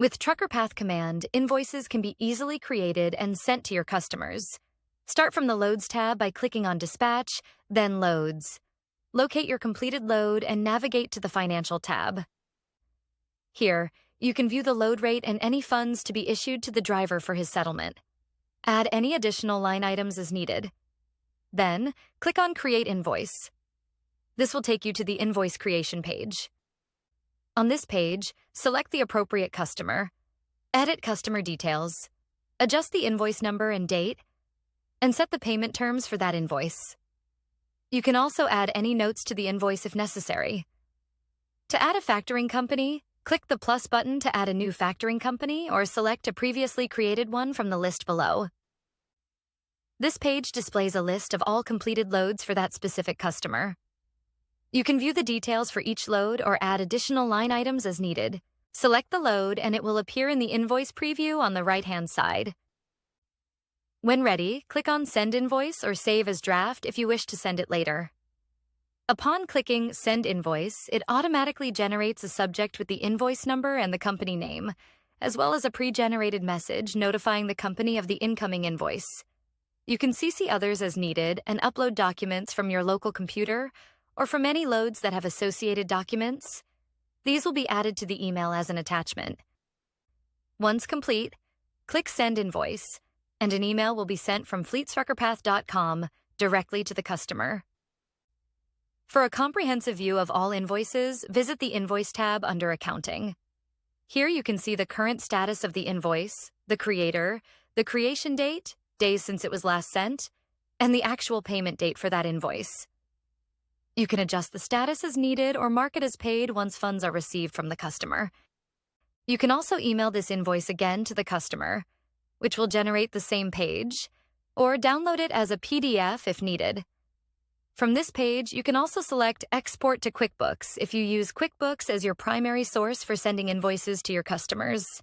With Trucker Path command, invoices can be easily created and sent to your customers. Start from the Loads tab by clicking on Dispatch, then Loads. Locate your completed load and navigate to the Financial tab. Here, you can view the load rate and any funds to be issued to the driver for his settlement. Add any additional line items as needed. Then, click on Create Invoice. This will take you to the invoice creation page. On this page, select the appropriate customer, edit customer details, adjust the invoice number and date, and set the payment terms for that invoice. You can also add any notes to the invoice if necessary. To add a factoring company, click the plus button to add a new factoring company or select a previously created one from the list below. This page displays a list of all completed loads for that specific customer. You can view the details for each load or add additional line items as needed. Select the load and it will appear in the invoice preview on the right-hand side. When ready, click on Send Invoice or Save as Draft if you wish to send it later. Upon clicking Send Invoice, it automatically generates a subject with the invoice number and the company name, as well as a pre-generated message notifying the company of the incoming invoice. You can CC others as needed and upload documents from your local computer or from any loads that have associated documents. These will be added to the email as an attachment. Once complete, click Send Invoice, and an email will be sent from fleetstruckerpath.com directly to the customer. For a comprehensive view of all invoices, visit the Invoice tab under Accounting. Here you can see the current status of the invoice, the creator, the creation date, days since it was last sent, and the actual payment date for that invoice. You can adjust the status as needed or mark it as paid once funds are received from the customer. You can also email this invoice again to the customer, which will generate the same page, or download it as a PDF if needed. From this page, you can also select Export to QuickBooks if you use QuickBooks as your primary source for sending invoices to your customers.